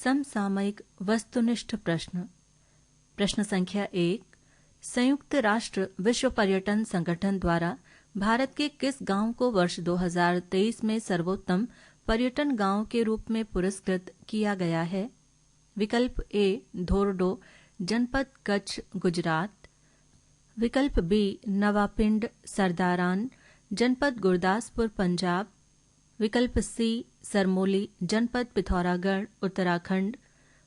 समसामयिक वस्तुनिष्ठ प्रश्न। प्रश्न संख्या 1। संयुक्त राष्ट्र विश्व पर्यटन संगठन द्वारा भारत के किस गांव को वर्ष 2023 में सर्वोत्तम पर्यटन गांव के रूप में पुरस्कृत किया गया है? विकल्प ए धोरडो, जनपद कच्छ, गुजरात। विकल्प बी नवापिंड, सरदारान, जनपद गुरदासपुर, पंजाब। विकल्प सी सरमोली, जनपद पिथौरागढ़, उत्तराखंड।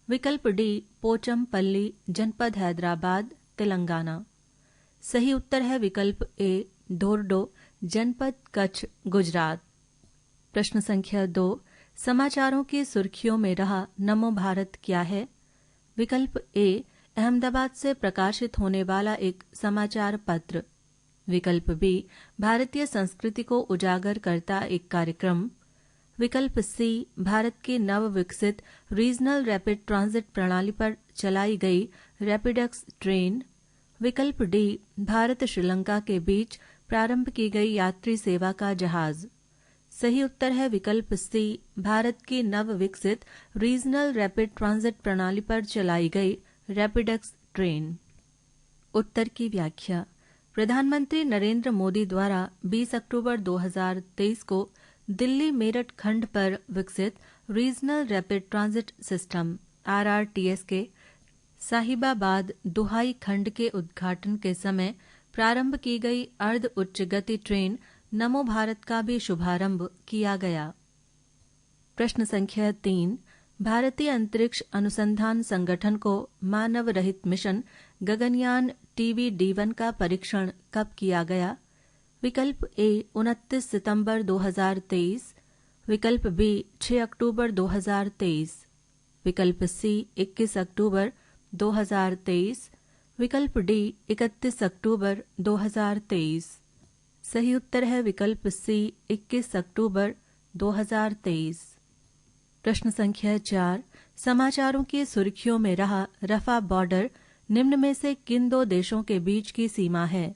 विकल्प डी पोचमपल्ली, जनपद हैदराबाद, तेलंगाना। सही उत्तर है विकल्प ए धोरडो, जनपद कच्छ, गुजरात। प्रश्न संख्या 2। समाचारों की सुर्खियों में रहा नमो भारत क्या है? विकल्प ए अहमदाबाद से प्रकाशित होने वाला एक समाचार पत्र। विकल्प बी भारतीय संस्कृति को उजागर करता एक कार्यक्रम। विकल्प सी भारत की नव विकसित रीजनल रैपिड ट्रांजिट प्रणाली पर चलाई गई रैपिडेक्स ट्रेन। विकल्प डी भारत श्रीलंका के बीच प्रारंभ की गई यात्री सेवा का जहाज। सही उत्तर है विकल्प सी भारत की नव विकसित रीजनल रैपिड ट्रांजिट प्रणाली पर चलाई गई रैपिडेक्स ट्रेन। उत्तर की व्याख्या। प्रधानमंत्री नरेंद्र मोदी द्वारा 20 अक्टूबर 2023 को दिल्ली मेरठ खंड पर विकसित regional rapid transit system RRTS के साहिबाबाद दुहाई खंड के उद्घाटन के समय प्रारंभ की गई अर्ध उच्च गति ट्रेन नमो भारत का भी शुभारंभ किया गया। प्रश्न संख्या 3। भारतीय अंतरिक्ष अनुसंधान संगठन को मानव रहित मिशन गगनयान TVD-1 का परीक्षण कब किया गया? विकल्प ए 29 सितंबर 2023। विकल्प बी 6 अक्टूबर 2023। विकल्प सी 21 अक्टूबर 2023। विकल्प डी 31 अक्टूबर 2023। सही उत्तर है विकल्प सी 21 अक्टूबर 2023। प्रश्न संख्या 4। समाचारों की सुर्खियों में रहा रफा बॉर्डर निम्न में से किन दो देशों के बीच की सीमा है?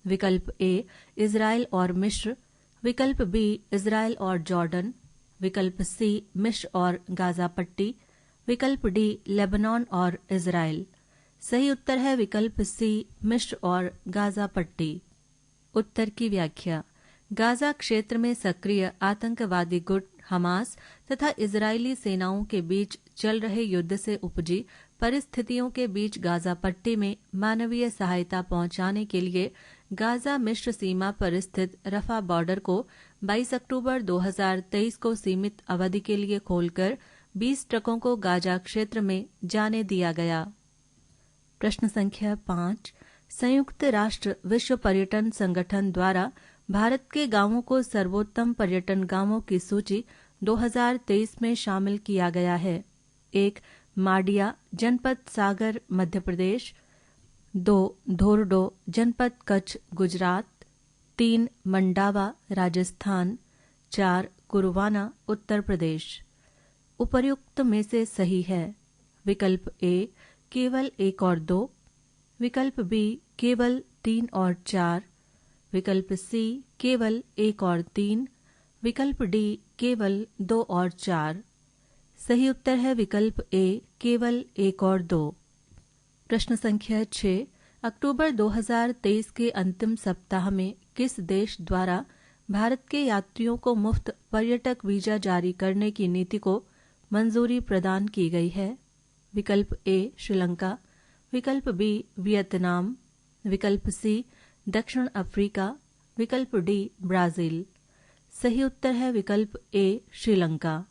विकल्प ए इजराइल और मिस्र। विकल्प बी इजराइल और जॉर्डन। विकल्प सी मिस्र और गाजा पट्टी। विकल्प डी लेबनान और इजराइल। सही उत्तर है विकल्प सी मिस्र और गाजा पट्टी। उत्तर की व्याख्या। गाजा क्षेत्र में सक्रिय आतंकवादी गुट हमास तथा इजरायली सेनाओं के बीच चल रहे युद्ध से उपजी परिस्थितियों के बीच गाजा पट्टी में मानवीय सहायता पहुंचाने के लिए गाजा मिस्र सीमा पर स्थित रफा बॉर्डर को 22 अक्टूबर 2023 को सीमित अवधि के लिए खोलकर 20 ट्रकों को गाजा क्षेत्र में जाने दिया गया। प्रश्न संख्या 5। संयुक्त राष्ट्र विश्व पर्यटन संगठन द्वारा भारत के गांवों को सर्वोत्तम पर्यटन गांवों की सूची 2023 में शामिल किया गया है। 1 माडिया, जनपद सागर, मध्य प्रदेश। 2 धोरडो, जनपद कच्छ, गुजरात। 3 मंडावा, राजस्थान। 4 कुरुवाना, उत्तर प्रदेश। उपर्युक्त में से सही है विकल्प ए केवल 1 और 2। विकल्प बी केवल 3 और 4। विकल्प सी केवल 1 और 3। विकल्प डी केवल 2 और 4। सही उत्तर है विकल्प ए केवल 1 और 2। प्रश्न संख्या 6। अक्टूबर 2023 के अंतिम सप्ताह में किस देश द्वारा भारत के यात्रियों को मुफ्त पर्यटक वीजा जारी करने की नीति को मंजूरी प्रदान की गई है? विकल्प ए श्रीलंका। विकल्प बी वियतनाम। विकल्प सी दक्षिण अफ्रीका। विकल्प डी ब्राजील। सही उत्तर है विकल्प ए श्रीलंका।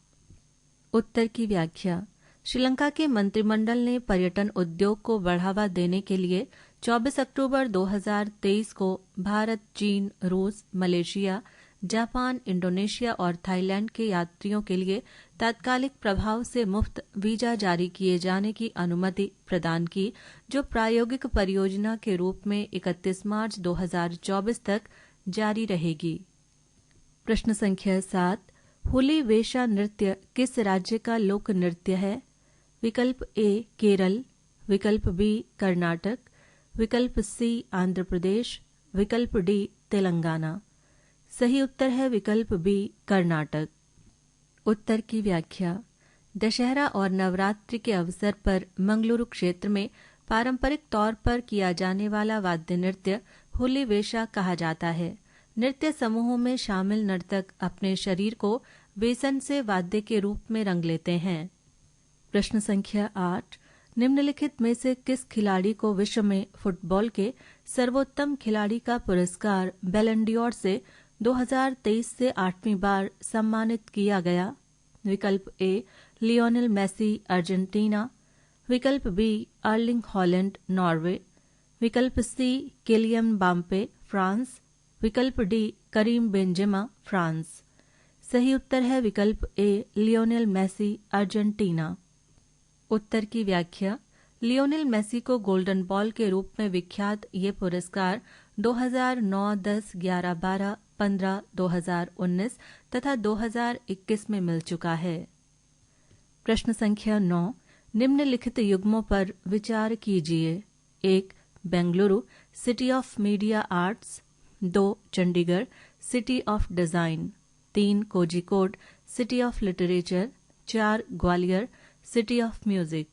उत्तर की व्याख्या। श्रीलंका के मंत्रिमंडल ने पर्यटन उद्योग को बढ़ावा देने के लिए 24 अक्टूबर 2023 को भारत, चीन, रूस, मलेशिया, जापान, इंडोनेशिया और थाईलैंड के यात्रियों के लिए तात्कालिक प्रभाव से मुफ्त वीजा जारी किए जाने की अनुमति प्रदान की, जो प्रायोगिक परियोजना के रूप में 31 मार्च 2024 तक जारी रहेगी। प्रश्न संख्या 7। हुली वेशा नृत्य किस राज्य का लोक नृत्य है? विकल्प ए केरल। विकल्प बी कर्नाटक। विकल्प सी आंध्र प्रदेश। विकल्प डी तेलंगाना। सही उत्तर है विकल्प बी कर्नाटक। उत्तर की व्याख्या। दशहरा और नवरात्रि के अवसर पर मंगलुरु क्षेत्र में पारंपरिक तौर पर किया जाने वाला वाद्य नृत्य हुली वेशा कहा जाता है। नृत्य समूहों में शामिल नर्तक अपने शरीर को बेसन से वाद्य के रूप में रंग लेते हैं। प्रश्न संख्या 8, निम्नलिखित में से किस खिलाड़ी को विश्व में फुटबॉल के सर्वोत्तम खिलाड़ी का पुरस्कार बैलन ड'ओर से 2023 से 8वीं बार सम्मानित किया गया? विकल्प ए लियोनेल मेसी अर्जेंटीना, विकल्प बी अर्लिंग हॉलैंड नॉर्वे, विकल्प सी किलियन बाम्पे फ्रांस, विकल्प डी करीम बेंजेमा फ्रांस। सही उत्तर है विकल्प ए लियोनेल मेसी अर्जेंटीना। उत्तर की व्याख्या। लियोनेल मेसी को गोल्डन बॉल के रूप में विख्यात ये पुरस्कार 2009, 10, 11, 12, 15, 2019 तथा 2021 में मिल चुका है। प्रश्न संख्या 9, निम्नलिखित युग्मों पर विचार कीजिए। 1. Bengaluru city of media arts, 2. Chandigarh city of design, 3. Kozhikode city of literature, 4. Gwalior city of music.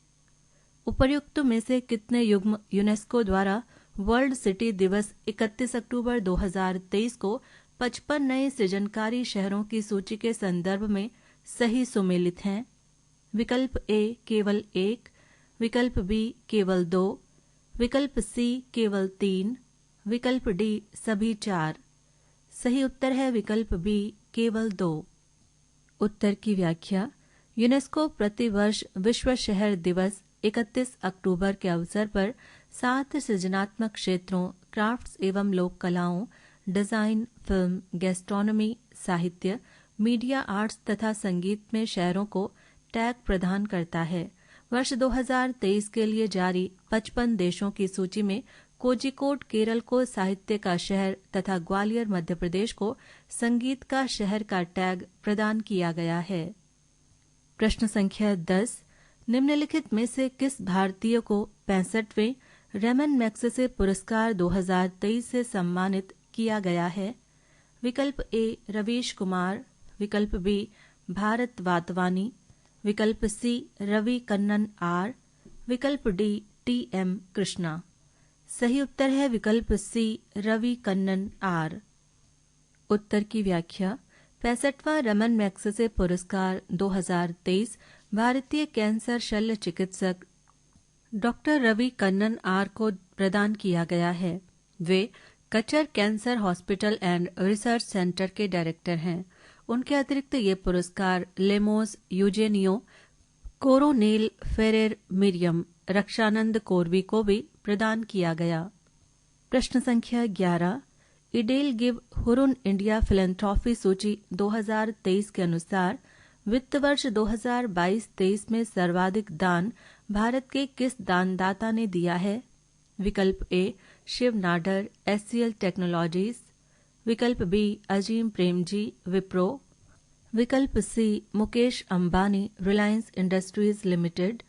उपर्युक्त में से कितने युग्म यूनेस्को द्वारा वर्ल्ड सिटी दिवस 31 अक्टूबर 2023 को 55 नए सृजनकारी शहरों की सूची के संदर्भ में सही सुमेलित हैं? विकल्प ए केवल 1, विकल्प बी केवल 2, विकल्प सी केवल 3, विकल्प डी सभी 4। सही उत्तर है विकल्प बी केवल 2। उत्तर की व्याख्या। यूनेस्को प्रतिवर्ष विश्व शहर दिवस 31 अक्टूबर के अवसर पर 7 सृजनात्मक क्षेत्रों क्राफ्ट्स एवं लोक कलाओं, डिजाइन, फिल्म, गैस्ट्रोनॉमी, साहित्य, मीडिया आर्ट्स तथा संगीत में शहरों को टैग प्रदान करता है। वर्ष 2023 के लिए जारी 55 देशों की सूची में कोझिकोड केरल को साहित्य का शहर तथा ग्वालियर मध्य प्रदेश को संगीत का शहर का टैग प्रदान किया गया है। प्रश्न संख्या 10, निम्नलिखित में से किस भारतीय को 65वें रेमन मैग्सेसे पुरस्कार 2023 से सम्मानित किया गया है? विकल्प ए रवीश कुमार, विकल्प बी भारत वातवानी, विकल्प सी रवि कन्नन आर, विकल्प डी टी.एम. कृष्णा। सही उत्तर है विकल्प सी रवि कन्नन आर। उत्तर की व्याख्या। 65वां रमन मैग्सेसे पुरस्कार 2023 भारतीय कैंसर शल्य चिकित्सक डॉक्टर रवि कन्नन आर को प्रदान किया गया है। वे कचर cancer hospital and research centre के डायरेक्टर हैं। उनके अतिरिक्त ये पुरस्कार लेमोस यूजेनियो, कोरोनेल फेरेर मिरियम, रक्षानंद कोरवी को भी प्रदान किया गया। प्रश्न संख्या 11, इडेल गिव हुरुन इंडिया फिलैंथ्रोपी सूची 2023 के अनुसार वित्त वर्ष 2022-23 में सर्वाधिक दान भारत के किस दानदाता ने दिया है? विकल्प ए शिव नाडर एचसीएल टेक्नोलॉजीज, विकल्प बी अजीम प्रेमजी विप्रो, विकल्प सी मुकेश अंबानी रिलायंस इंडस्ट्रीज लिमिटेड,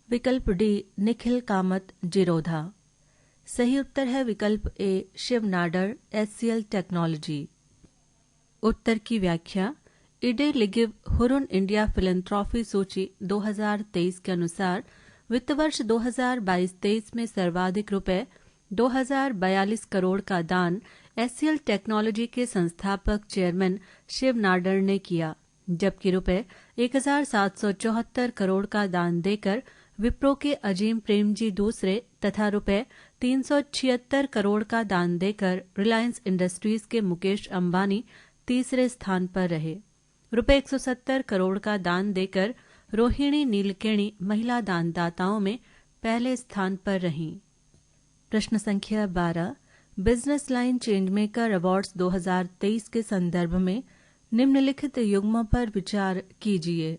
विकल्प डी निखिल कामत जिरोधा। सही उत्तर है विकल्प ए शिव नाडर एचसीएल टेक्नोलॉजी। उत्तर की व्याख्या। इडे लिगिव हुरुन इंडिया फिलैंथ्रोपी सूची 2023 के अनुसार वित्त वर्ष 2022-23 में सर्वाधिक रुपए 2042 करोड़ का दान एचसीएल टेक्नोलॉजी के संस्थापक चेयरमैन शिव नाडर ने किया, जबकि रुपए 1774 करोड़ का दान देकर विप्रो के अजीम प्रेमजी दूसरे तथा रुपए 376 करोड़ का दान देकर रिलायंस इंडस्ट्रीज के मुकेश अंबानी तीसरे स्थान पर रहे। रुपए 170 करोड़ का दान देकर रोहिणी नीलकेणी महिला दानदाताओं में पहले स्थान पर रहीं। प्रश्न संख्या 12, बिजनेस लाइन चेंजमेकर अवार्ड्स 2023 के संदर्भ में निम्नलिखित युग्मों पर विचार कीजिए।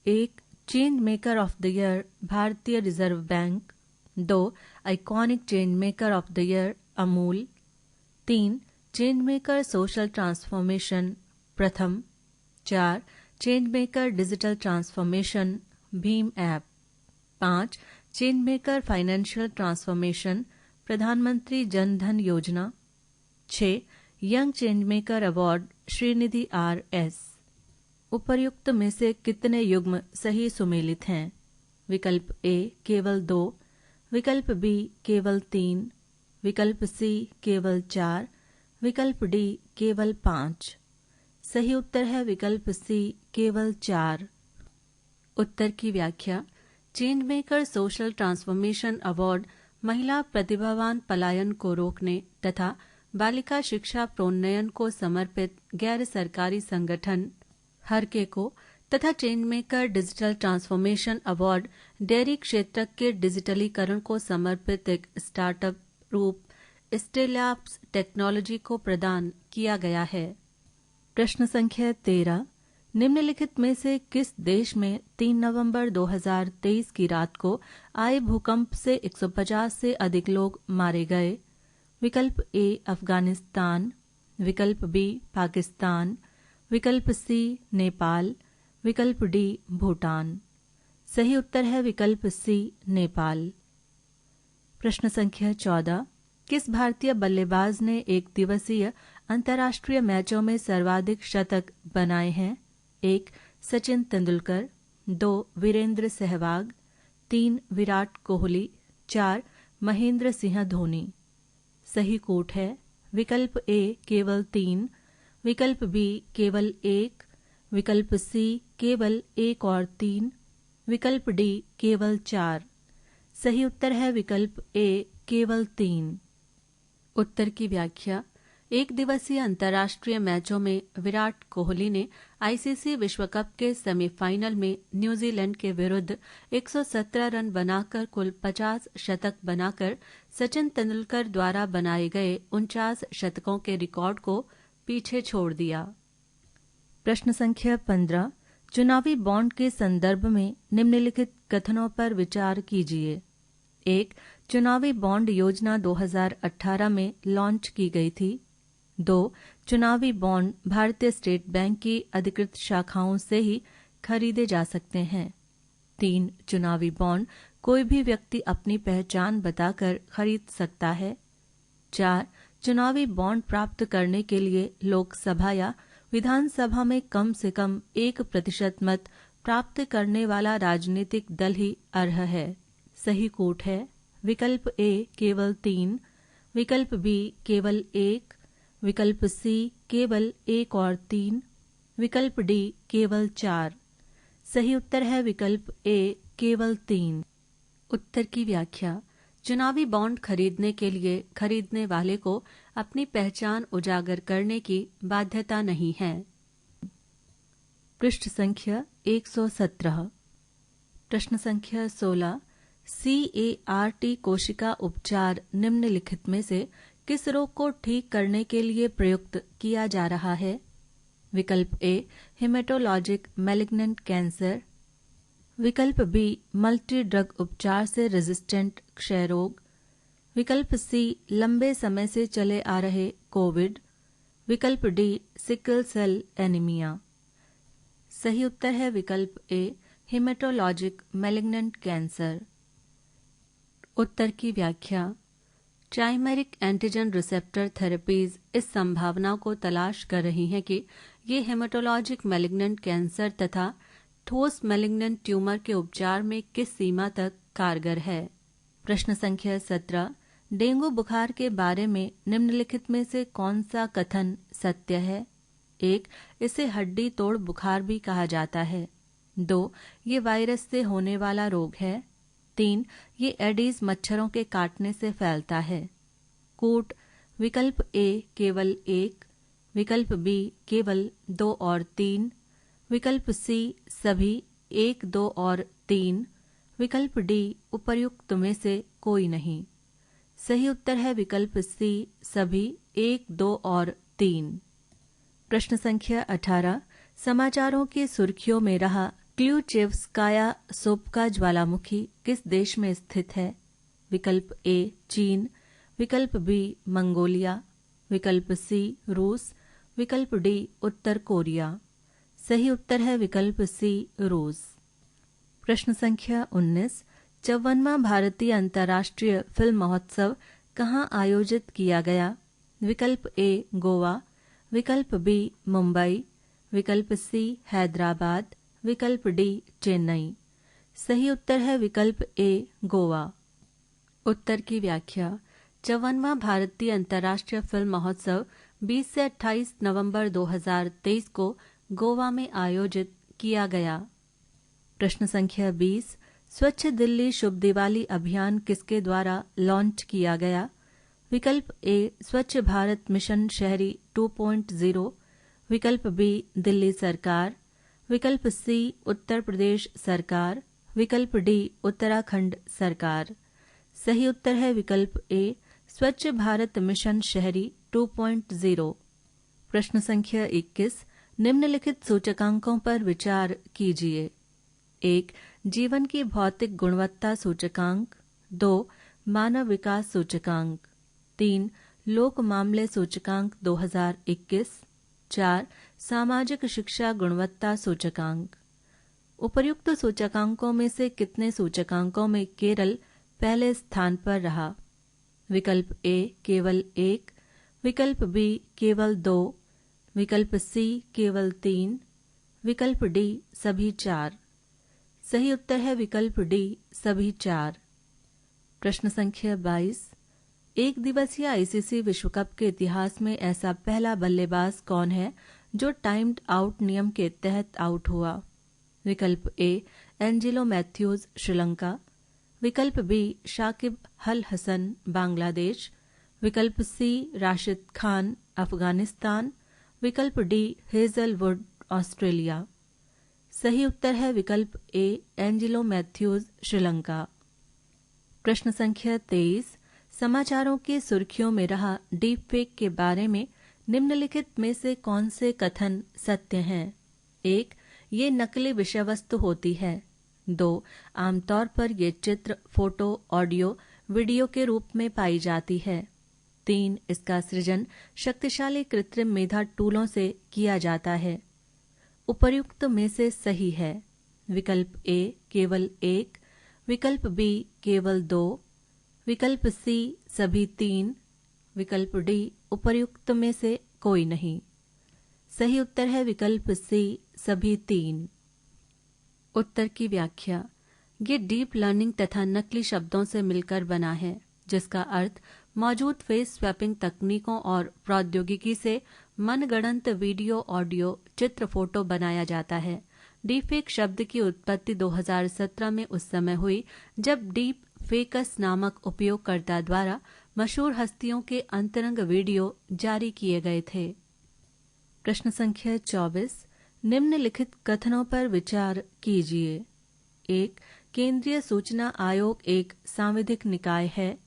1. Change maker of the year भारतीय reserve bank, 2. Iconic change maker of the year Amul, 3. Change maker social transformation Pratham, 4. Change maker digital transformation भीम app, 5. Change maker financial transformation Pradhan Mantri Jan Dhan Yojana, 6. Young change maker award Srinidhi R S. उपर्युक्त में से कितने युग्म सही सुमेलित हैं? विकल्प ए केवल 2, विकल्प बी केवल 3, विकल्प सी केवल 4, विकल्प डी केवल 5। सही उत्तर है विकल्प सी केवल 4। उत्तर की व्याख्या। Change maker social transformation award महिला प्रतिभावान पलायन को रोकने तथा बालिका शिक्षा प्रोन्नयन को समर्पित गैर सरकारी संगठन हरके को तथा change maker digital transformation award dairy क्षेत्र के डिजिटलीकरण को समर्पित एक स्टार्टअप रूप स्टेलैब्स टेक्नोलॉजी को प्रदान किया गया है। प्रश्न संख्या 13। निम्नलिखित में से किस देश में 3 नवंबर 2023 की रात को आए भूकंप से 150 से अधिक लोग मारे गए? विकल्प ए अफगानिस्तान, विकल्प बी पाकिस्तान, विकल्प सी नेपाल, विकल्प डी भूटान। सही उत्तर है विकल्प सी नेपाल। प्रश्न संख्या 14। किस भारतीय बल्लेबाज ने एक दिवसीय अंतर्राष्ट्रीय मैचों में सर्वाधिक शतक बनाए हैं? 1 सचिन तेंदुलकर, 2 वीरेंद्र सहवाग, 3 विराट कोहली, 4 महेंद्र सिंह धोनी। सही कूट है विकल्प ए केवल 3, विकल्प बी केवल 1, विकल्प सी केवल 1 और 3, विकल्प डी केवल 4। सही उत्तर है विकल्प ए केवल 3। उत्तर की व्याख्या। एक दिवसीय अंतर्राष्ट्रीय मैचों में विराट कोहली ने आईसीसी विश्व कप के सेमीफाइनल में न्यूजीलैंड के विरुद्ध 117 रन बनाकर कुल 50 शतक बनाकर सचिन तेंदुलकर द्वारा बनाए गए 49 शतकों के रिकॉर्ड को पीछे छोड़ दिया। प्रश्न संख्या 15। चुनावी बॉन्ड के संदर्भ में निम्नलिखित कथनों पर विचार कीजिए। 1 चुनावी बॉन्ड योजना 2018 में लॉन्च की गई थी। 2 चुनावी बॉन्ड भारतीय स्टेट बैंक की अधिकृत शाखाओं से ही खरीदे जा सकते हैं। 3 चुनावी बॉन्ड कोई भी व्यक्ति अपनी पहचान बताकर खरीद सकता है। 4 चुनावी बॉन्ड प्राप्त करने के लिए लोकसभा या विधानसभा में कम से कम 1% मत प्राप्त करने वाला राजनीतिक दल ही अर्ह है। सही कूट है विकल्प ए केवल 3, विकल्प बी केवल 1, विकल्प सी केवल 1 और 3, विकल्प डी केवल 4। सही उत्तर है विकल्प ए केवल 3। उत्तर की व्याख्या। चुनावी बॉन्ड खरीदने के लिए खरीदने वाले को अपनी पहचान उजागर करने की बाध्यता नहीं है। पृष्ठ संख्या 117। प्रश्न संख्या 16। CAR-T कोशिका उपचार निम्नलिखित में से किस रोग को ठीक करने के लिए प्रयुक्त किया जा रहा है? विकल्प ए हेमेटोलॉजिक मैलिग्नेंट कैंसर, विकल्प बी मल्टी ड्रग उपचार से रेजिस्टेंट क्षय रोग, विकल्प सी लंबे समय से चले आ रहे कोविड, विकल्प डी सिकल सेल एनीमिया। सही उत्तर है विकल्प ए हेमेटोलॉजिक मैलिग्नेंट कैंसर। उत्तर की व्याख्या। चाइमेरिक एंटीजन रिसेप्टर थेरेपीज इस संभावना को तलाश कर रही हैं कि ये हेमेटोलॉजिक मैलिग्नेंट कैंसर तथा ठोस मैलिग्नेंट ट्यूमर के उपचार में किस सीमा तक कारगर है। प्रश्न संख्या 17। डेंगू बुखार के बारे में निम्नलिखित में से कौन सा कथन सत्य है? 1 इसे हड्डी तोड़ बुखार भी कहा जाता है। 2 ये वायरस से होने वाला रोग है। 3 ये एडीज मच्छरों के काटने से फैलता है। कूट। विकल्प ए केवल 1, विकल्प बी केवल 2 और 3, विकल्प सी सभी 1, 2 और 3, विकल्प डी उपर्युक्त में से कोई नहीं। सही उत्तर है विकल्प सी सभी 1, 2 और 3। प्रश्न संख्या 18। समाचारों की सुर्खियों में रहा क्ल्यूचेव्स्काया सोप्का ज्वालामुखी किस देश में स्थित है? विकल्प ए चीन, विकल्प बी मंगोलिया, विकल्प सी रूस, विकल्प डी उत्तर कोरिया। सही उत्तर है विकल्प सी रूस। प्रश्न संख्या 19। 54वां भारतीय अंतर्राष्ट्रीय फिल्म महोत्सव कहाँ आयोजित किया गया? विकल्प ए गोवा, विकल्प बी मुंबई, विकल्प सी हैदराबाद, विकल्प डी चेन्नई। सही उत्तर है विकल्प ए गोवा। उत्तर की व्याख्या। 54वां भारतीय अंतर्राष्ट्रीय फिल्म महोत्सव 20 से 28 नवंबर 2023 को गोवा में आयोजित किया गया। प्रश्न संख्या 20। स्वच्छ दिल्ली शुभ दिवाली अभियान किसके द्वारा लॉन्च किया गया? विकल्प ए स्वच्छ भारत मिशन शहरी 2.0, विकल्प बी दिल्ली सरकार, विकल्प सी उत्तर प्रदेश सरकार, विकल्प डी उत्तराखंड सरकार। सही उत्तर है विकल्प ए स्वच्छ भारत मिशन शहरी 2.0। प्रश्न संख्या 21। निम्नलिखित सूचकांकों पर विचार कीजिए। 1. जीवन की भौतिक गुणवत्ता सूचकांक। 2. मानव विकास सूचकांक। 3. लोक मामले सूचकांक 2021। 4. सामाजिक शिक्षा गुणवत्ता सूचकांक। उपर्युक्त सूचकांकों में से कितने सूचकांकों में केरल पहले स्थान पर रहा? विकल्प ए केवल 1, विकल्प बी केवल 2, विकल्प सी केवल 3, विकल्प डी सभी 4। सही उत्तर है विकल्प डी सभी 4। प्रश्न संख्या 22। एक दिवसीय आईसीसी विश्व कप के इतिहास में ऐसा पहला बल्लेबाज कौन है जो टाइम्ड आउट नियम के तहत आउट हुआ? विकल्प ए एंजेलो मैथ्यूज श्रीलंका, विकल्प बी शाकिब अल हसन बांग्लादेश, विकल्प सी राशिद खान अफगानिस्तान, विकल्प डी हेजलवुड ऑस्ट्रेलिया। सही उत्तर है विकल्प ए एंजेलो मैथ्यूज श्रीलंका। प्रश्न संख्या 23। समाचारों की सुर्खियों में रहा डीप फेक के बारे में निम्नलिखित में से कौन से कथन सत्य हैं? 1. ये नकली विषय वस्तु होती है। 2. आमतौर पर ये चित्र, फोटो, ऑडियो, वीडियो के रूप में पाई जाती है। 3. इसका सृजन शक्तिशाली कृत्रिम मेधा टूलों से किया जाता है। उपर्युक्त में से सही है। विकल्प ए केवल 1, विकल्प बी केवल 2, विकल्प सी सभी 3, विकल्प डी उपर्युक्त में से कोई नहीं। सही उत्तर है विकल्प सी सभी 3। उत्तर की व्याख्या। ये डीप लर्निंग तथा नकली शब्दों से मिलकर बना है, जिसका अर्थ मौजूद फेस स्वैपिंग तकनीकों और प्रौद्योगिकी से मनगढ़ंत वीडियो, ऑडियो, चित्र, फोटो बनाया जाता है। डीपफेक शब्द की उत्पत्ति 2017 में उस समय हुई जब डीप फेकस नामक उपयोगकर्ता द्वारा मशहूर हस्तियों के अंतरंग वीडियो जारी किए गए थे। प्रश्न संख्या 24। निम्नलिखित कथनों पर विचार कीजिए। 1. केंद्रीय सूचना आयोग एक सांविधिक निकाय है।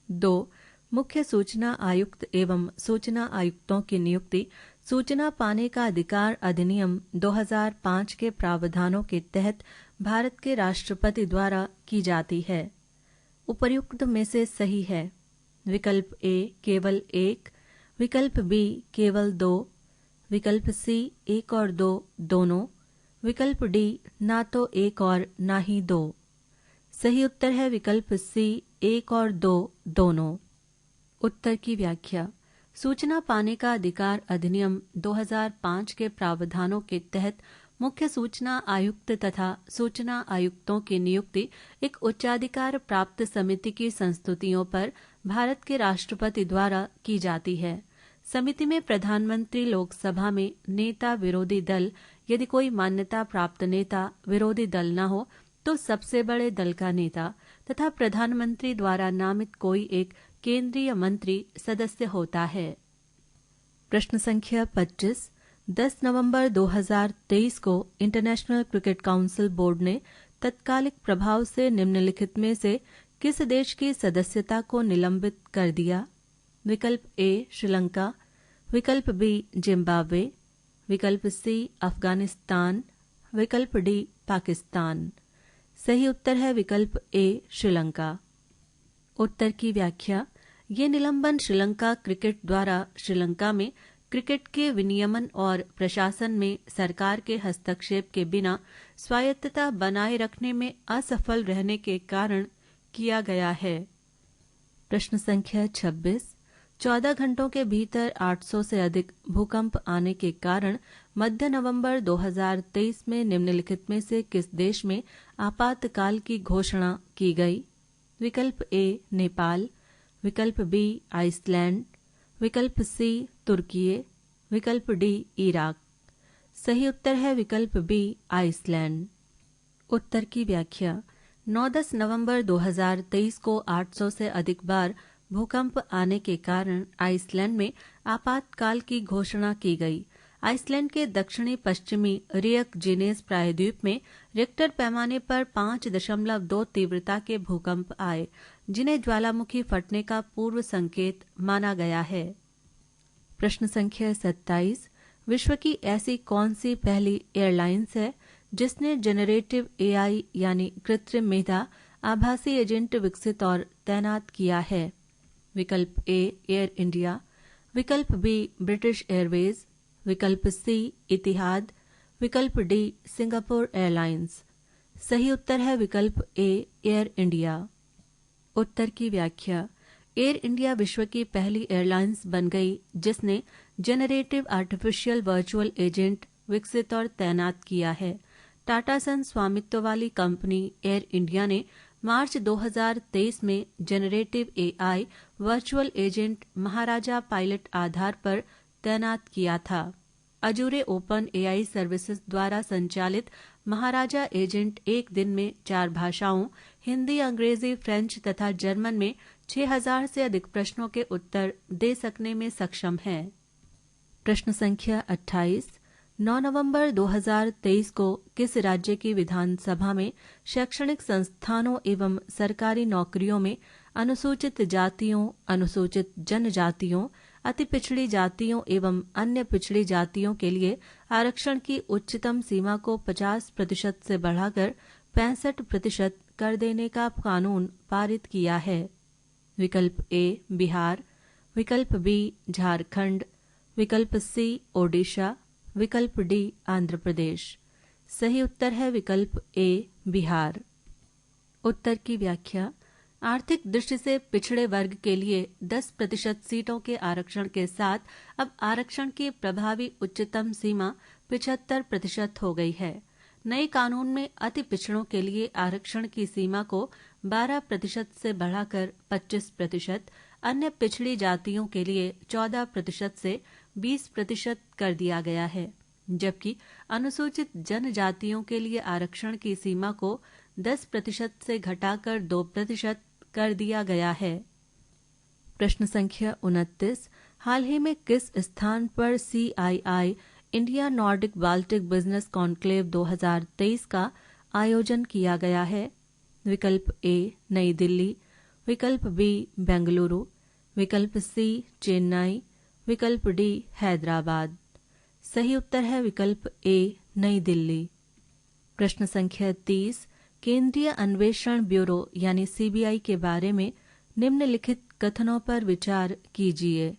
2. मुख्य सूचना आयुक्त एवं सूचना आयुक्तों की नियुक्ति सूचना पाने का अधिकार अधिनियम 2005 के प्रावधानों के तहत भारत के राष्ट्रपति द्वारा की जाती है। उपर्युक्त में से सही है। विकल्प ए केवल 1, विकल्प बी केवल 2, विकल्प सी 1 और 2 दोनों, विकल्प डी ना तो 1 और ना ही 2। सही उत्तर है विकल्प सी 1 और 2 दोनों। उत्तर की व्याख्या। सूचना पाने का अधिकार अधिनियम 2005 के प्रावधानों के तहत मुख्य सूचना आयुक्त तथा सूचना आयुक्तों की नियुक्ति एक उच्चाधिकार प्राप्त समिति की संस्तुतियों पर भारत के राष्ट्रपति द्वारा की जाती है। समिति में प्रधानमंत्री, लोकसभा में नेता विरोधी दल, यदि कोई मान्यता प्राप्त नेता विरोधी दल न हो तो सबसे बड़े दल का नेता तथा प्रधानमंत्री द्वारा नामित कोई एक केंद्रीय मंत्री सदस्य होता है। प्रश्न संख्या 25। 10 नवंबर 2023 को इंटरनेशनल क्रिकेट काउंसिल बोर्ड ने तत्कालिक प्रभाव से निम्नलिखित में से किस देश की सदस्यता को निलंबित कर दिया? विकल्प ए श्रीलंका, विकल्प बी जिम्बाब्वे, विकल्प सी अफगानिस्तान, विकल्प डी पाकिस्तान। सही उत्तर है विकल्प ए श्रीलंका। उत्तर की व्याख्या। ये निलंबन श्रीलंका क्रिकेट द्वारा श्रीलंका में क्रिकेट के विनियमन और प्रशासन में सरकार के हस्तक्षेप के बिना स्वायत्तता बनाए रखने में असफल रहने के कारण किया गया है। प्रश्न संख्या 26। 14 घंटों के भीतर 800 से अधिक भूकंप आने के कारण मध्य नवंबर 2023 में निम्नलिखित में से किस देश में आपातकाल की घोषणा की गई? विकल्प ए नेपाल, विकल्प बी आइसलैंड, विकल्प सी तुर्की, विकल्प डी इराक। सही उत्तर है विकल्प बी आइसलैंड। उत्तर की व्याख्या। 9-10 नवंबर 2023 को 800 से अधिक बार भूकंप आने के कारण आइसलैंड में आपातकाल की घोषणा की गई। आइसलैंड के दक्षिणी पश्चिमी रियकजिनेस प्रायद्वीप में रिक्टर पैमाने पर 5.2 तीव्रता के भूकंप आए, जिन्हें ज्वालामुखी फटने का पूर्व संकेत माना गया है। प्रश्न संख्या 27। विश्व की ऐसी कौन सी पहली एयरलाइंस है जिसने जनरेटिव एआई यानी कृत्रिम मेधा आभासी एजेंट विकसित और तैनात किया है? विकल्प ए एयर इंडिया, विकल्प बी ब्रिटिश एयरवेज, विकल्प सी इतिहाद, विकल्प डी सिंगापुर एयरलाइंस। सही उत्तर है विकल्प ए एयर इंडिया। उत्तर की व्याख्या। एयर इंडिया विश्व की पहली एयरलाइंस बन गई जिसने जनरेटिव आर्टिफिशियल वर्चुअल एजेंट विकसित और तैनात किया है। टाटा सन स्वामित्व वाली कंपनी एयर इंडिया ने मार्च 2023 में जनरेटिव एआई वर्चुअल एजेंट महाराजा पायलट आधार पर तैनात किया था। अजूरे ओपन एआई सर्विसेज द्वारा संचालित महाराजा एजेंट एक दिन में 4 भाषाओं हिंदी, अंग्रेजी, फ्रेंच तथा जर्मन में 6000 से अधिक प्रश्नों के उत्तर दे सकने में सक्षम है। प्रश्न संख्या 28। 9 नवंबर 2023 को किस राज्य की विधानसभा में शैक्षणिक संस्थानों एवं सरकारी नौकरियों में अनुसूचित जातियों, अनुसूचित जनजातियों, अति पिछड़ी जातियों एवं अन्य पिछड़ी जातियों के लिए आरक्षण की उच्चतम सीमा को 50% से बढ़ाकर 65% कर देने का कानून पारित किया है? विकल्प ए बिहार, विकल्प बी झारखंड, विकल्प सी ओडिशा, विकल्प डी आंध्र प्रदेश। सही उत्तर है विकल्प ए बिहार। उत्तर की व्याख्या। आर्थिक दृष्टि से पिछड़े वर्ग के लिए 10% सीटों के आरक्षण के साथ अब आरक्षण की प्रभावी उच्चतम सीमा 75% हो गई है। नए कानून में अति पिछड़ों के लिए आरक्षण की सीमा को 12% से बढ़ाकर 25%, अन्य पिछड़ी जातियों के लिए 14% से 20% कर दिया गया है, जबकि अनुसूचित जनजातियों के लिए आरक्षण की सीमा को 10% से घटाकर 2% कर दिया गया है। प्रश्न संख्या 29। हाल ही में किस स्थान पर CII India Nordic Baltic business conclave 2023 का आयोजन किया गया है? विकल्प ए नई दिल्ली, विकल्प बी बेंगलुरु, विकल्प सी चेन्नई, विकल्प डी हैदराबाद। सही उत्तर है विकल्प ए नई दिल्ली। प्रश्न संख्या 30। केंद्रीय अन्वेषण ब्यूरो यानी CBI के बारे में निम्नलिखित कथनों पर विचार कीजिए।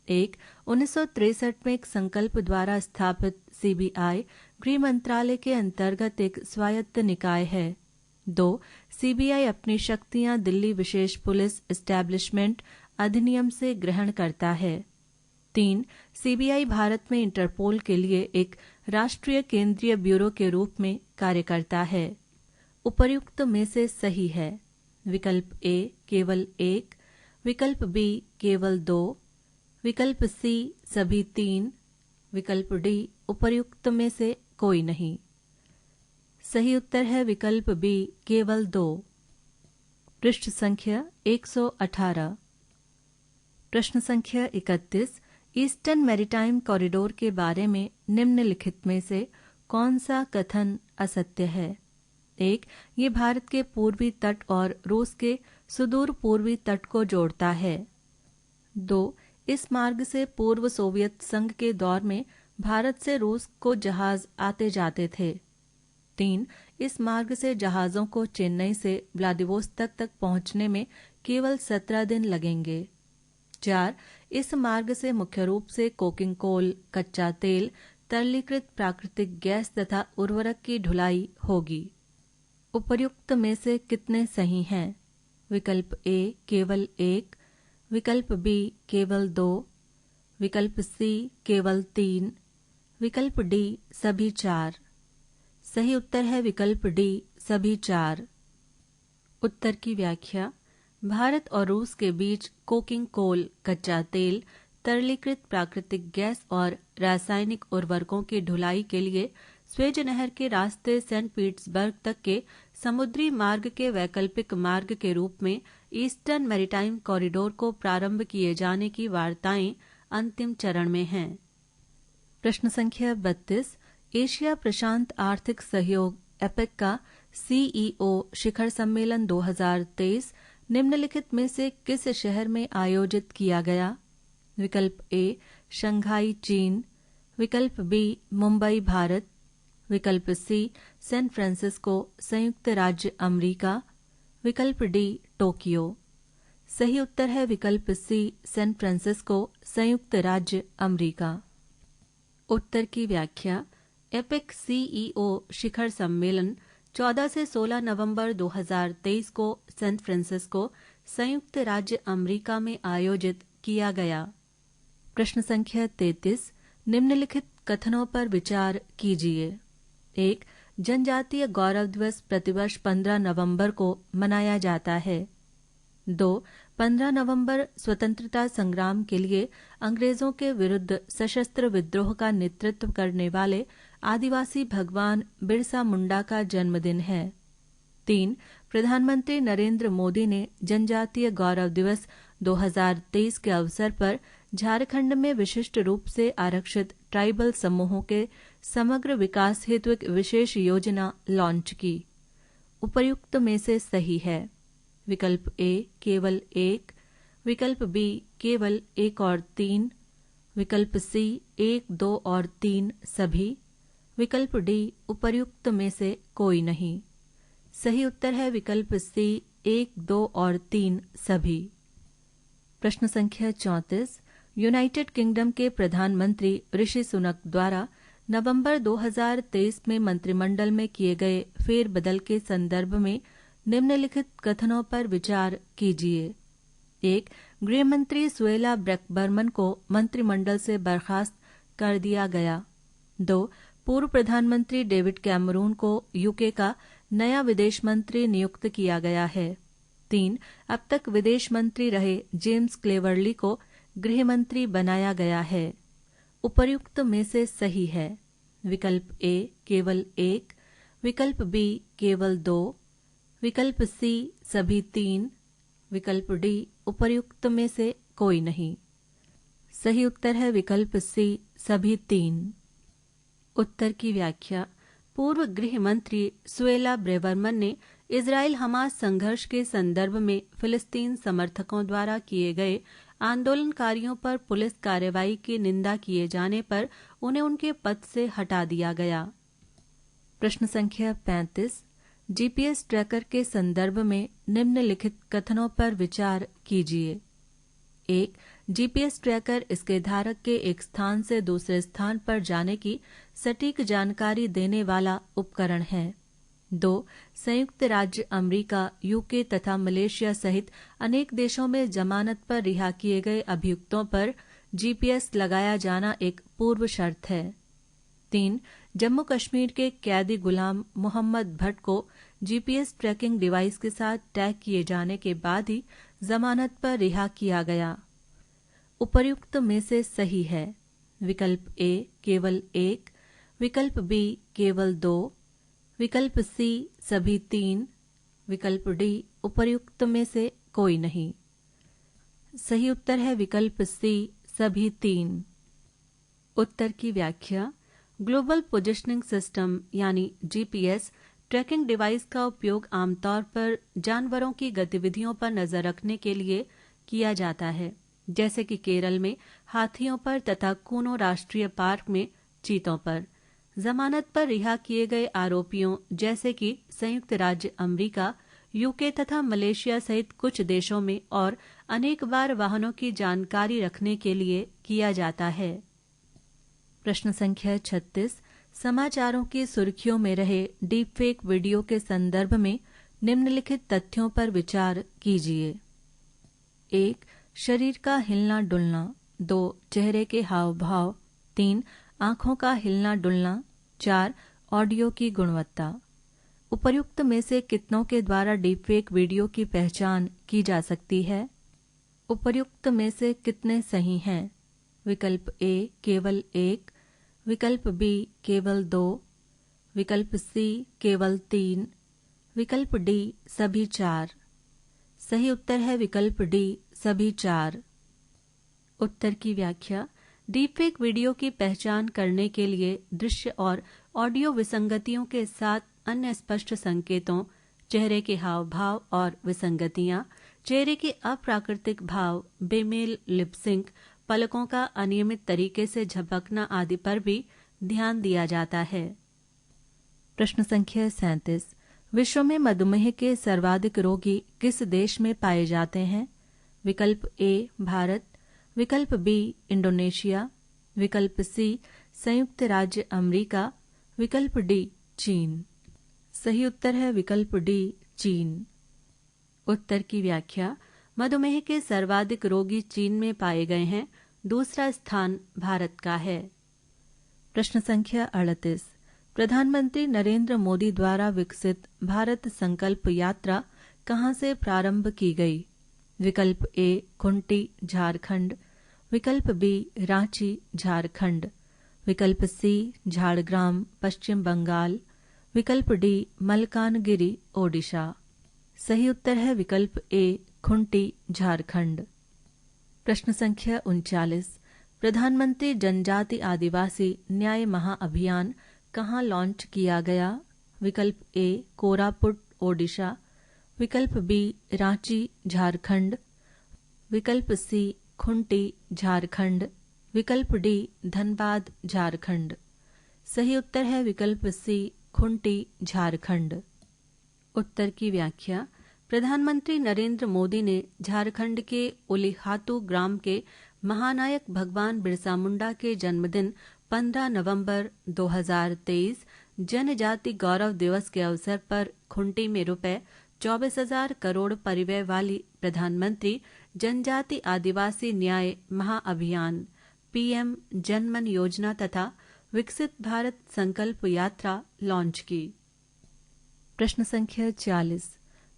1. 1963 में एक संकल्प द्वारा स्थापित CBI गृह मंत्रालय के अंतर्गत एक स्वायत्त निकाय है। 2. CBI अपनी शक्तियां दिल्ली विशेष पुलिस एस्टैब्लिशमेंट अधिनियम से ग्रहण करता है। 3. CBI भारत में इंटरपोल के लिए एक राष्ट्रीय केंद्रीय ब्यूरो के रूप में कार्य करता है। उपर्युक्त में से सही है? विकल्प ए केवल 1, विकल्प बी केवल 2, विकल्प सी सभी 3, विकल्प डी उपर्युक्त में से कोई नहीं। सही उत्तर है विकल्प बी केवल 2। पृष्ठ संख्या 118। प्रश्न संख्या 31। ईस्टर्न मैरीटाइम कॉरिडोर के बारे में निम्नलिखित में से कौन सा कथन असत्य है? 1. ये भारत के पूर्वी तट और रूस के सुदूर पूर्वी तट को जोड़ता है। 2. इस मार्ग से पूर्व सोवियत संघ के दौर में भारत से रूस को जहाज आते जाते थे। 3. इस मार्ग से जहाजों को चेन्नई से व्लादिवोस्तोक तक पहुंचने में केवल 17 दिन लगेंगे। 4. इस मार्ग से मुख्य रूप से कोकिंग कोल, कच्चा तेल, तरलीकृत प्राकृतिक गैस तथा उर्वरक की ढुलाई होगी। उपर्युक्त में से कितने सही हैं? विकल्प ए केवल 1, विकल्प बी केवल 2, विकल्प सी केवल 3, विकल्प डी सभी 4। सही उत्तर है विकल्प डी सभी 4। उत्तर की व्याख्या। भारत और रूस के बीच कोकिंग कोल, कच्चा तेल, तरलीकृत प्राकृतिक गैस और रासायनिक उर्वरकों की ढुलाई के लिए स्वेज नहर के रास्ते सेंट पीटर्सबर्ग तक के समुद्री मार्ग के वैकल्पिक मार्ग के रूप में ईस्टर्न मैरीटाइम कॉरिडोर को प्रारंभ किए जाने की वार्ताएं अंतिम चरण में हैं। प्रश्न संख्या 32। एशिया प्रशांत आर्थिक सहयोग एपेक का सीईओ शिखर सम्मेलन 2023 निम्नलिखित में से किस शहर में आयोजित किया गया? विकल्प ए शंघाई चीन, विकल्प बी मुंबई भारत, विकल्प सी सैन फ्रांसिस्को संयुक्त राज्य अमेरिका, विकल्प डी टोक्यो। सही उत्तर है विकल्प सी सैन फ्रांसिस्को संयुक्त राज्य अमेरिका। उत्तर की व्याख्या। एपेक सीईओ शिखर सम्मेलन 14 से 16 नवंबर 2023 को सैन फ्रांसिस्को संयुक्त राज्य अमेरिका में आयोजित किया गया। प्रश्न संख्या 33। निम्नलिखित कथनों पर विचार कीजिए। 1. जनजातीय गौरव दिवस प्रतिवर्ष 15 नवंबर को मनाया जाता है। 2. 15 नवंबर स्वतंत्रता संग्राम के लिए अंग्रेजों के विरुद्ध सशस्त्र विद्रोह का नेतृत्व करने वाले आदिवासी भगवान बिरसा मुंडा का जन्मदिन है। 3. प्रधानमंत्री नरेंद्र मोदी ने जनजातीय गौरव दिवस 2023 के अवसर पर झारखंड में विशिष्ट रूप से आरक्षित ट्राइबल समूहों के समग्र विकास हेतु एक विशेष योजना लॉन्च की। उपर्युक्त में से सही है। विकल्प ए केवल 1, विकल्प बी केवल 1 और 3, विकल्प सी 1, 2 और 3 सभी, विकल्प डी उपर्युक्त में से कोई नहीं। सही उत्तर है विकल्प सी 1, 2 और 3 सभी। प्रश्न संख्या 34। यूनाइटेड किंगडम के प्रधानमंत्री ऋषि सुनक द्वारा नवंबर 2023 में मंत्रिमंडल में किए गए फेरबदल के संदर्भ में निम्नलिखित कथनों पर विचार कीजिए। 1. गृहमंत्री सुएला ब्रैकबर्मन को मंत्रिमंडल से बर्खास्त कर दिया गया। 2. पूर्व प्रधानमंत्री डेविड कैमरून को यूके का नया विदेश मंत्री नियुक्त किया गया है। 3. अब तक विदेश मंत्री रहे जेम्स क्लेवर्ली को गृह मंत्री बनाया गया है। उपर्युक्त में से सही है। विकल्प ए केवल 1, विकल्प बी केवल 2, विकल्प सी सभी 3, विकल्प डी उपर्युक्त में से कोई नहीं। सही उत्तर है विकल्प सी सभी 3। उत्तर की व्याख्या। पूर्व गृह मंत्री सुएला ब्रेबर्मन ने इजराइल हमास संघर्ष के संदर्भ में फिलिस्तीन समर्थकों द्वारा किए गए आंदोलनकारियों पर पुलिस कार्रवाई की निंदा किए जाने पर उन्हें उनके पद से हटा दिया गया। प्रश्न संख्या 35। जीपीएस ट्रैकर के संदर्भ में निम्नलिखित कथनों पर विचार कीजिए। 1. जीपीएस ट्रैकर इसके धारक के एक स्थान से दूसरे स्थान पर जाने की सटीक जानकारी देने वाला उपकरण है। 2. संयुक्त राज्य अमेरिका, यूके तथा मलेशिया सहित अनेक देशों में जमानत पर रिहा किए गए अभियुक्तों पर जीपीएस लगाया जाना एक पूर्व शर्त है। 3. जम्मू कश्मीर के कैदी गुलाम मोहम्मद भट्ट को जीपीएस ट्रैकिंग डिवाइस के साथ टैग किए जाने के बाद ही जमानत पर रिहा किया गया। उपर्युक्त में से सही है। विकल्प ए केवल 1, विकल्प बी केवल 2, विकल्प सी सभी 3, विकल्प डी उपर्युक्त में से कोई नहीं। सही उत्तर है विकल्प सी सभी 3। उत्तर की व्याख्या। ग्लोबल पोजिशनिंग सिस्टम यानी जीपीएस ट्रैकिंग डिवाइस का उपयोग आमतौर पर जानवरों की गतिविधियों पर नजर रखने के लिए किया जाता है, जैसे कि केरल में हाथियों पर तथा कूनो राष्ट्रीय पार्क में चीतों पर। जमानत पर रिहा किए गए आरोपियों जैसे कि संयुक्त राज्य अमेरिका, यूके तथा मलेशिया सहित कुछ देशों में और अनेक बार वाहनों की जानकारी रखने के लिए किया जाता है। प्रश्न संख्या 36। समाचारों की सुर्खियों में रहे डीपफेक वीडियो के संदर्भ में निम्नलिखित तथ्यों पर विचार कीजिए। 1. शरीर का हिलना डुलना। 2 चेहरे के हाव भाव। 3 आँखों का हिलना डुलना। 4 ऑडियो की गुणवत्ता। उपर्युक्त में से कितनों के द्वारा डीपफेक वीडियो की पहचान की जा सकती है? उपर्युक्त में से कितने सही हैं? विकल्प ए केवल 1, विकल्प बी केवल 2, विकल्प सी केवल 3, विकल्प डी सभी 4। सही उत्तर है विकल्प डी सभी 4। उत्तर की व्याख्या। डीपफेक वीडियो की पहचान करने के लिए दृश्य और ऑडियो विसंगतियों के साथ अन्य स्पष्ट संकेतों, चेहरे के हाव भाव और विसंगतियां, चेहरे के अप्राकृतिक भाव, बेमेल लिप सिंक, पलकों का अनियमित तरीके से झपकना आदि पर भी ध्यान दिया जाता है। प्रश्न संख्या 37। विश्व में मधुमेह के सर्वाधिक रोगी किस देश में पाए जाते हैं? विकल्प ए भारत, विकल्प बी इंडोनेशिया, विकल्प सी संयुक्त राज्य अमेरिका, विकल्प डी चीन। सही उत्तर है विकल्प डी चीन। उत्तर की व्याख्या। मधुमेह के सर्वाधिक रोगी चीन में पाए गए हैं, दूसरा स्थान भारत का है। प्रश्न संख्या 38। प्रधानमंत्री नरेंद्र मोदी द्वारा विकसित भारत संकल्प यात्रा कहां से प्रारंभ की गई? विकल्प ए खुंटी झारखंड, विकल्प बी रांची झारखंड, विकल्प सी झाड़ग्राम पश्चिम बंगाल, विकल्प डी मलकानगिरी ओडिशा। सही उत्तर है विकल्प ए खुंटी झारखंड। प्रश्न संख्या 39। प्रधानमंत्री जनजाति आदिवासी न्याय महाअभियान कहाँ लॉन्च किया गया? विकल्प ए कोरापुट ओडिशा, विकल्प बी रांची झारखंड, विकल्प सी खुंटी झारखंड, विकल्प डी धनबाद झारखंड। सही उत्तर है विकल्प सी खुंटी झारखंड। उत्तर की व्याख्या। प्रधानमंत्री नरेंद्र मोदी ने झारखंड के उलिहातू ग्राम के महानायक भगवान बिरसा मुंडा के जन्मदिन 15 नवंबर 2023 जनजाति गौरव दिवस के अवसर पर खुंटी में रुपए 24,000 करोड़ परिव्यय वाली प्रधानमंत्री जनजाति आदिवासी न्याय महाअभियान पीएम जनमन योजना तथा विकसित भारत संकल्प यात्रा लॉन्च की। प्रश्न संख्या 40।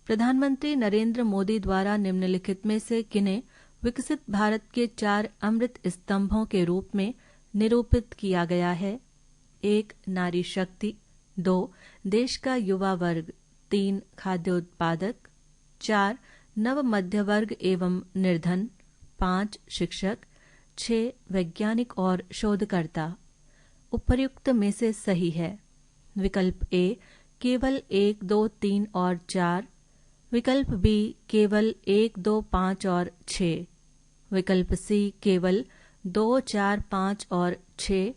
प्रधानमंत्री नरेंद्र मोदी द्वारा निम्नलिखित में से किन्हें विकसित भारत के 4 अमृत स्तंभों के रूप में निरूपित किया गया है? 1 नारी शक्ति, 2 देश का युवा वर्ग, 3 खाद्य उत्पादक, 4 नव मध्य वर्ग एवं निर्धन, 5 शिक्षक, 6 वैज्ञानिक और शोधकर्ता। उपर्युक्त में से सही है? विकल्प ए केवल 1, 2, 3 और 4, विकल्प बी केवल 1, 2, 5 और 6, विकल्प सी केवल 2, 4, 5 और 6,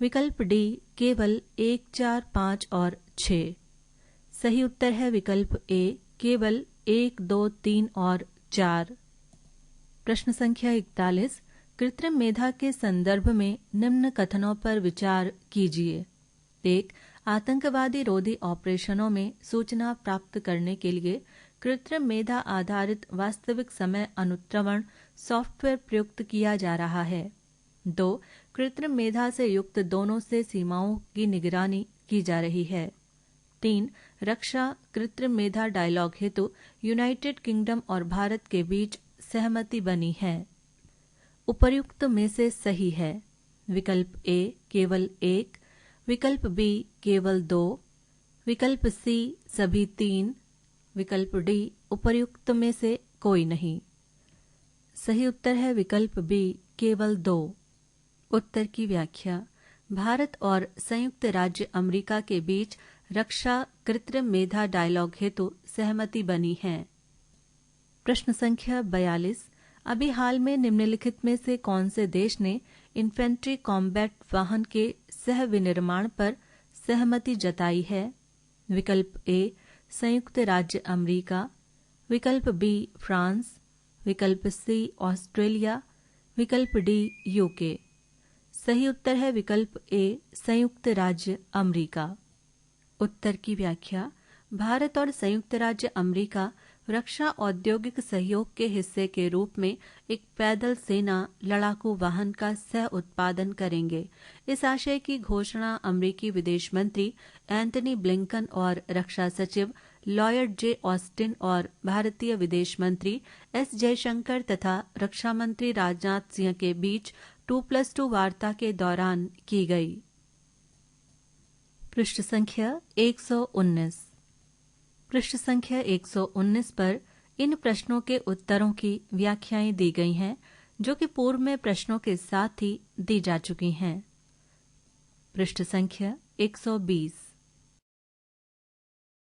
विकल्प डी केवल 1, 4, 5 और 6। सही उत्तर है विकल्प ए केवल 1, 2, 3 और 4। प्रश्न संख्या 41। कृत्रिम मेधा के संदर्भ में निम्न कथनों पर विचार कीजिए। 1 आतंकवादी रोधी ऑपरेशनों में सूचना प्राप्त करने के लिए कृत्रिम मेधा आधारित वास्तविक समय अनुत्रवण सॉफ्टवेयर प्रयुक्त किया जा रहा है। 2 कृत्रिम मेधा से युक्त दोनों से सीमाओं की निगरानी की जा रही है। 3 रक्षा कृत्रिम मेधा डायलॉग हेतु यूनाइटेड किंगडम और भारत के बीच सहमति बनी है। उपर्युक्त में से सही है? विकल्प ए केवल 1, विकल्प बी केवल 2, विकल्प सी सभी 3, विकल्प डी उपर्युक्त में से कोई नहीं। सही उत्तर है विकल्प बी केवल 2। उत्तर की व्याख्या। भारत और संयुक्त राज्य अमेरिका के बीच रक्षा कृत्रिम मेधा डायलॉग हेतु सहमति बनी है। प्रश्न संख्या 42। अभी हाल में निम्नलिखित में से कौन से देश ने इन्फेंट्री कॉम्बैट वाहन के सह विनिर्माण पर सहमति जताई है? विकल्प ए संयुक्त राज्य अमेरिका, विकल्प बी फ्रांस, विकल्प सी ऑस्ट्रेलिया, विकल्प डी यूके। सही उत्तर है विकल्प ए संयुक्त राज्य अमेरिका। उत्तर की व्याख्या। भारत और संयुक्त राज्य अमेरिका रक्षा औद्योगिक सहयोग के हिस्से के रूप में एक पैदल सेना लड़ाकू वाहन का सह उत्पादन करेंगे। इस आशय की घोषणा अमेरिकी विदेश मंत्री एंटनी ब्लिंकन और रक्षा सचिव लॉयड जे ऑस्टिन और भारतीय विदेश मंत्री एस जयशंकर तथा रक्षा मंत्री राजनाथ सिंह के बीच 2+2 वार्ता के दौरान की गई। पृष्ठ संख्या 119। पृष्ठ संख्या 119 पर इन प्रश्नों के उत्तरों की व्याख्याएं दी गई हैं, जो कि पूर्व में प्रश्नों के साथ ही दी जा चुकी हैं। पृष्ठ संख्या 120।